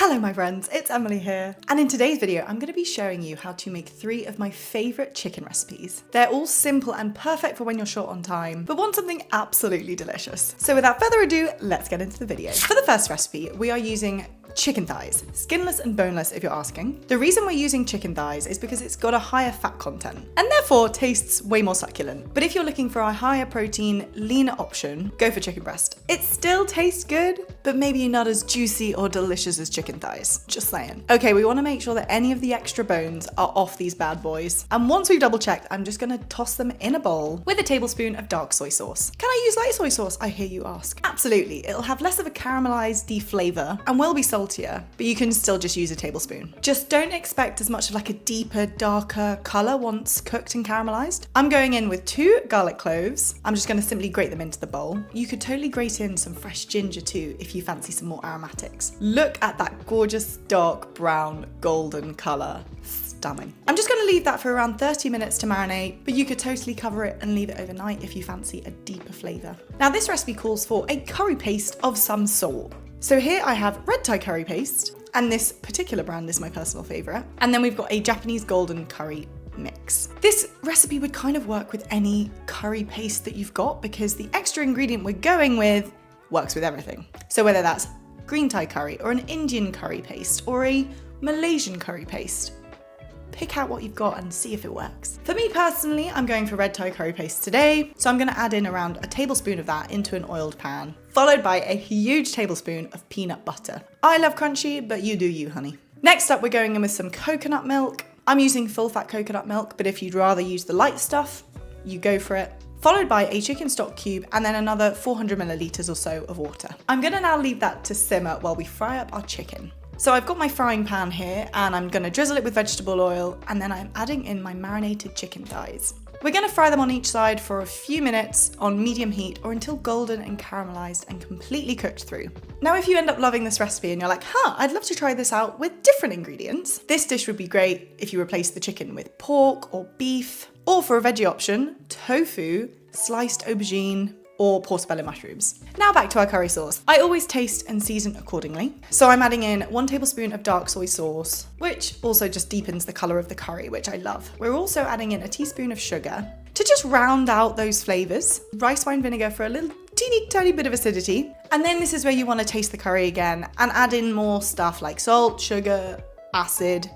Hello my friends, it's Emily here, and in today's video I'm going to be showing you how to make 3 of my favourite chicken recipes. They're all simple and perfect for when you're short on time, but want something absolutely delicious. So without further ado, let's get into the video. For the first recipe, we are using chicken thighs, skinless and boneless if you're asking. The reason we're using chicken thighs is because it's got a higher fat content and therefore tastes way more succulent. But if you're looking for a higher protein, leaner option, go for chicken breast. It still tastes good, but maybe not as juicy or delicious as chicken thighs. Just saying. Okay, we want to make sure that any of the extra bones are off these bad boys. And once we've double checked, I'm just going to toss them in a bowl with a tablespoon of dark soy sauce. Can I use light soy sauce, I hear you ask? Absolutely. It'll have less of a caramelized flavor and will be saltier, but you can still just use a tablespoon. Just don't expect as much of like a deeper, darker color once cooked and caramelized. I'm going in with 2 garlic cloves. I'm just going to simply grate them into the bowl. You could totally grate in some fresh ginger too if you fancy some more aromatics. Look at that gorgeous dark brown golden color. Stunning. I'm just going to leave that for around 30 minutes to marinate, but you could totally cover it and leave it overnight if you fancy a deeper flavor. Now this recipe calls for a curry paste of some sort. So here I have red Thai curry paste, and this particular brand is my personal favorite. And then we've got a Japanese golden curry mix. This recipe would kind of work with any curry paste that you've got because the extra ingredient we're going with works with everything. So whether that's green Thai curry or an Indian curry paste or a Malaysian curry paste, pick out what you've got and see if it works. For me personally, I'm going for red Thai curry paste today, so I'm going to add in around a tablespoon of that into an oiled pan, followed by a huge tablespoon of peanut butter. I love crunchy, but you do you, honey. Next up, we're going in with some coconut milk. I'm using full fat coconut milk, but if you'd rather use the light stuff, you go for it. Followed by a chicken stock cube and then another 400 milliliters or so of water. I'm going to now leave that to simmer while we fry up our chicken. So I've got my frying pan here and I'm going to drizzle it with vegetable oil, and then I'm adding in my marinated chicken thighs. We're going to fry them on each side for a few minutes on medium heat or until golden and caramelized and completely cooked through. Now if you end up loving this recipe and you're like, I'd love to try this out with different ingredients, this dish would be great if you replace the chicken with pork or beef, or for a veggie option, tofu, sliced aubergine, or portobello mushrooms. Now back to our curry sauce. I always taste and season accordingly. So I'm adding in 1 tablespoon of dark soy sauce, which also just deepens the color of the curry, which I love. We're also adding in a teaspoon of sugar to just round out those flavors. Rice wine vinegar for a little teeny tiny bit of acidity. And then this is where you want to taste the curry again and add in more stuff like salt, sugar, acid,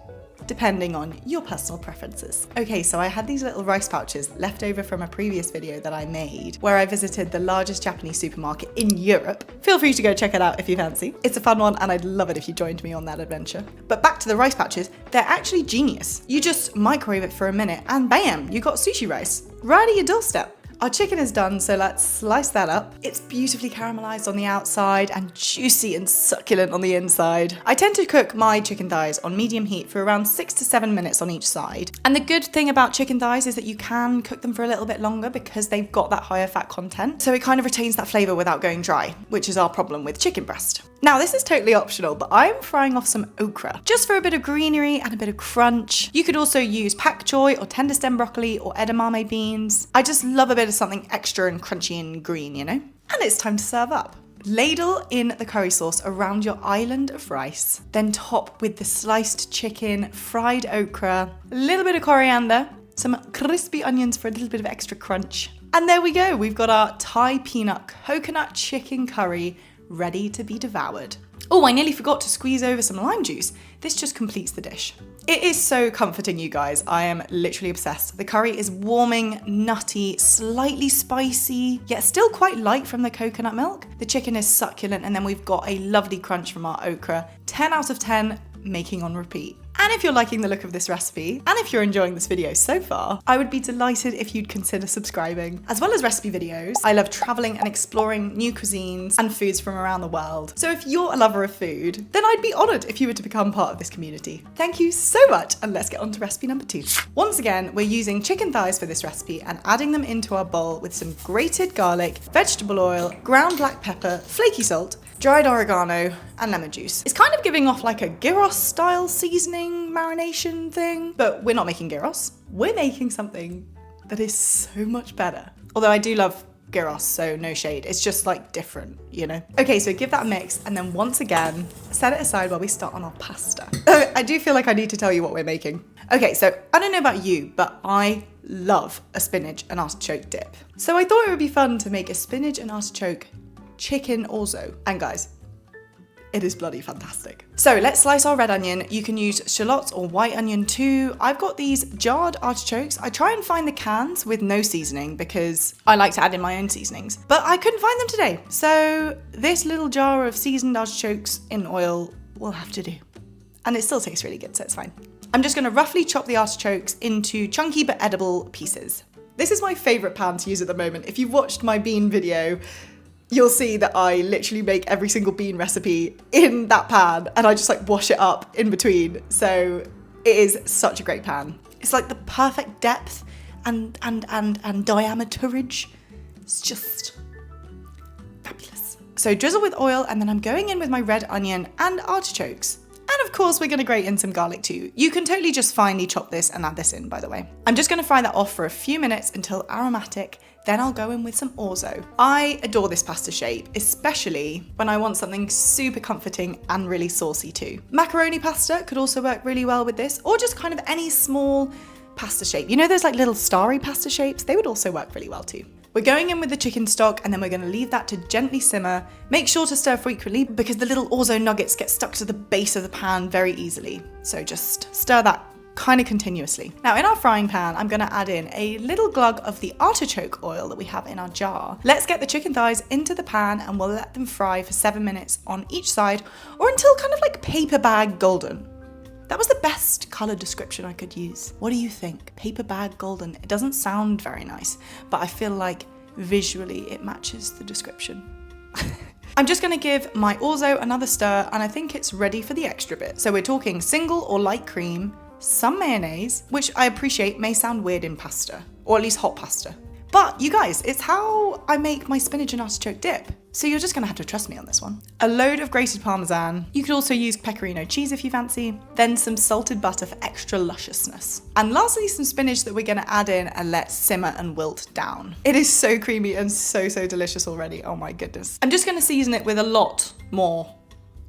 depending on your personal preferences. Okay, so I had these little rice pouches left over from a previous video that I made where I visited the largest Japanese supermarket in Europe. Feel free to go check it out if you fancy. It's a fun one and I'd love it if you joined me on that adventure. But back to the rice pouches, they're actually genius. You just microwave it for a minute and bam, you got sushi rice right at your doorstep. Our chicken is done, so let's slice that up. It's beautifully caramelized on the outside and juicy and succulent on the inside. I tend to cook my chicken thighs on medium heat for around 6 to 7 minutes on each side. And the good thing about chicken thighs is that you can cook them for a little bit longer because they've got that higher fat content. So it kind of retains that flavor without going dry, which is our problem with chicken breast. Now this is totally optional, but I'm frying off some okra, just for a bit of greenery and a bit of crunch. You could also use pak choi or tender stem broccoli or edamame beans. I just love a bit of something extra and crunchy and green, you know? And it's time to serve up. Ladle in the curry sauce around your island of rice, then top with the sliced chicken, fried okra, a little bit of coriander, some crispy onions for a little bit of extra crunch. And there we go, we've got our Thai peanut coconut chicken curry ready to be devoured. Oh, I nearly forgot to squeeze over some lime juice. This just completes the dish. It is so comforting, you guys. I am literally obsessed. The curry is warming, nutty, slightly spicy, yet still quite light from the coconut milk. The chicken is succulent, and then we've got a lovely crunch from our okra. 10 out of 10, making on repeat. And if you're liking the look of this recipe, and if you're enjoying this video so far, I would be delighted if you'd consider subscribing. As well as recipe videos, I love traveling and exploring new cuisines and foods from around the world. So if you're a lover of food, then I'd be honored if you were to become part of this community. Thank you so much, and let's get on to recipe number 2. Once again, we're using chicken thighs for this recipe and adding them into our bowl with some grated garlic, vegetable oil, ground black pepper, flaky salt, dried oregano, and lemon juice. It's kind of giving off like a gyros style seasoning marination thing, but we're not making gyros. We're making something that is so much better. Although I do love gyros, so no shade. It's just like different, you know? Okay, so give that a mix, and then once again, set it aside while we start on our pasta. I do feel like I need to tell you what we're making. Okay, so I don't know about you, but I love a spinach and artichoke dip. So I thought it would be fun to make a spinach and artichoke chicken orzo. And guys, it is bloody fantastic. So let's slice our red onion. You can use shallots or white onion too. I've got these jarred artichokes. I try and find the cans with no seasoning because I like to add in my own seasonings, but I couldn't find them today. So this little jar of seasoned artichokes in oil will have to do. And it still tastes really good, so it's fine. I'm just gonna roughly chop the artichokes into chunky but edible pieces. This is my favorite pan to use at the moment. If you've watched my bean video, you'll see that I literally make every single bean recipe in that pan and I just like wash it up in between. So it is such a great pan. It's like the perfect depth and diameterage. It's just fabulous. So drizzle with oil, and then I'm going in with my red onion and artichokes. And of course, we're gonna grate in some garlic too. You can totally just finely chop this and add this in, by the way. I'm just gonna fry that off for a few minutes until aromatic, then I'll go in with some orzo. I adore this pasta shape, especially when I want something super comforting and really saucy too. Macaroni pasta could also work really well with this, or just kind of any small pasta shape. You know those like little starry pasta shapes? They would also work really well too. We're going in with the chicken stock, and then we're going to leave that to gently simmer. Make sure to stir frequently because the little orzo nuggets get stuck to the base of the pan very easily. So just stir that kind of continuously. Now in our frying pan, I'm going to add in a little glug of the artichoke oil that we have in our jar. Let's get the chicken thighs into the pan and we'll let them fry for 7 minutes on each side, or until kind of like paper bag golden. That was the best colour description I could use. What do you think? Paper bag golden. It doesn't sound very nice, but I feel like visually it matches the description. I'm just gonna give my orzo another stir, and I think it's ready for the extra bit. So we're talking single or light cream, some mayonnaise, which I appreciate may sound weird in pasta, or at least hot pasta. But you guys, it's how I make my spinach and artichoke dip. So you're just gonna have to trust me on this one. A load of grated Parmesan. You could also use pecorino cheese if you fancy. Then some salted butter for extra lusciousness. And lastly, some spinach that we're gonna add in and let simmer and wilt down. It is so creamy and so delicious already. Oh my goodness. I'm just gonna season it with a lot more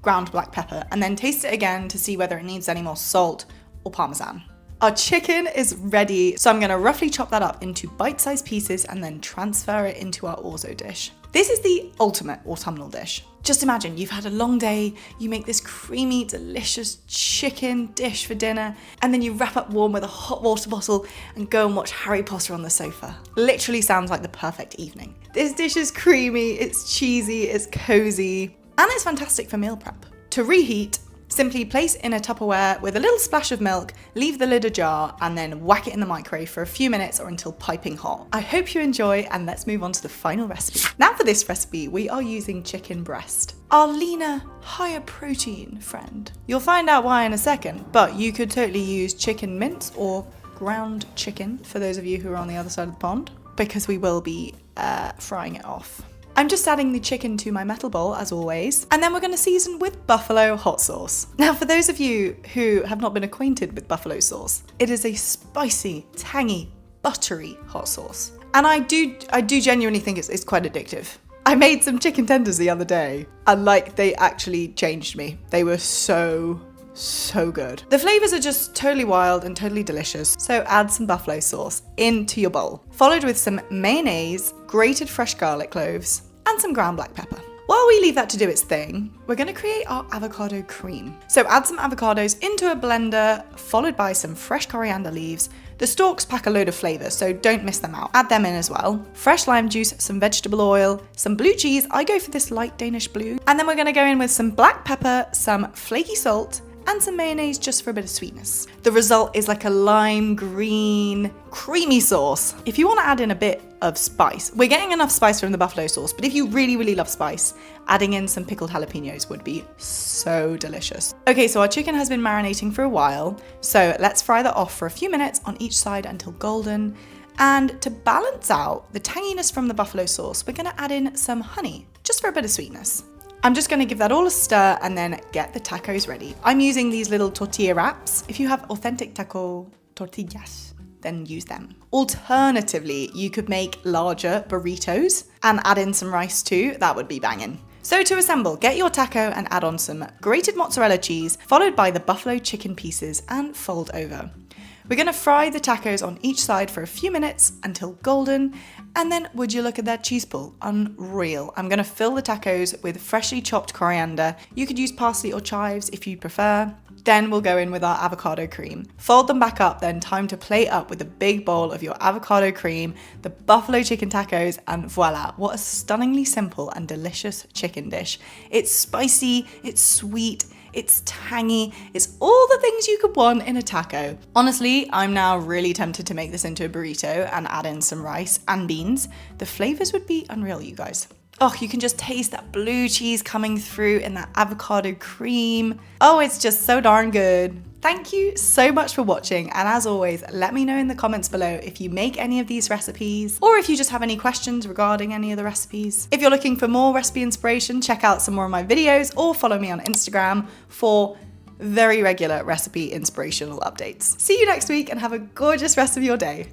ground black pepper and then taste it again to see whether it needs any more salt or Parmesan. Our chicken is ready, so I'm gonna roughly chop that up into bite-sized pieces and then transfer it into our orzo dish. This is the ultimate autumnal dish. Just imagine you've had a long day, you make this creamy, delicious chicken dish for dinner, and then you wrap up warm with a hot water bottle and go and watch Harry Potter on the sofa. Literally sounds like the perfect evening. This dish is creamy, it's cheesy, it's cozy, and it's fantastic for meal prep. To reheat, simply place in a Tupperware with a little splash of milk, leave the lid ajar, and then whack it in the microwave for a few minutes or until piping hot. I hope you enjoy, and let's move on to the final recipe. Now for this recipe, we are using chicken breast, our leaner, higher protein friend. You'll find out why in a second, but you could totally use chicken mince or ground chicken for those of you who are on the other side of the pond, because we will be frying it off. I'm just adding the chicken to my metal bowl as always, and then we're going to season with buffalo hot sauce. Now for those of you who have not been acquainted with buffalo sauce, it is a spicy, tangy, buttery hot sauce. And I do genuinely think it's quite addictive. I made some chicken tenders the other day, and like they actually changed me. They were so good. The flavors are just totally wild and totally delicious. So add some buffalo sauce into your bowl, followed with some mayonnaise, grated fresh garlic cloves, and some ground black pepper. While we leave that to do its thing, we're going to create our avocado cream. So add some avocados into a blender, followed by some fresh coriander leaves. The stalks pack a load of flavor, so don't miss them out. Add them in as well. Fresh lime juice, some vegetable oil, some blue cheese. I go for this light Danish blue. And then we're going to go in with some black pepper, some flaky salt, and some mayonnaise just for a bit of sweetness. The result is like a lime green, creamy sauce. If you want to add in a bit of spice, we're getting enough spice from the buffalo sauce, but if you really love spice, adding in some pickled jalapenos would be so delicious. Okay, so our chicken has been marinating for a while, so let's fry that off for a few minutes on each side until golden. And to balance out the tanginess from the buffalo sauce, we're gonna add in some honey, just for a bit of sweetness. I'm just going to give that all a stir and then get the tacos ready. I'm using these little tortilla wraps. If you have authentic taco tortillas, then use them. Alternatively, you could make larger burritos and add in some rice too. That would be banging. So to assemble, get your taco and add on some grated mozzarella cheese, followed by the buffalo chicken pieces, and fold over. We're gonna fry the tacos on each side for a few minutes until golden, and then would you look at that cheese pull? Unreal. I'm gonna fill the tacos with freshly chopped coriander. You could use parsley or chives if you prefer. Then we'll go in with our avocado cream. Fold them back up, then time to plate up with a big bowl of your avocado cream, the buffalo chicken tacos, and voila, what a stunningly simple and delicious chicken dish. It's spicy, it's sweet, it's tangy, it's all the things you could want in a taco. Honestly, I'm now really tempted to make this into a burrito and add in some rice and beans. The flavors would be unreal, you guys. Oh, you can just taste that blue cheese coming through in that avocado cream. Oh, it's just so darn good. Thank you so much for watching, and as always, let me know in the comments below if you make any of these recipes, or if you just have any questions regarding any of the recipes. If you're looking for more recipe inspiration, check out some more of my videos, or follow me on Instagram for very regular recipe inspirational updates. See you next week, and have a gorgeous rest of your day.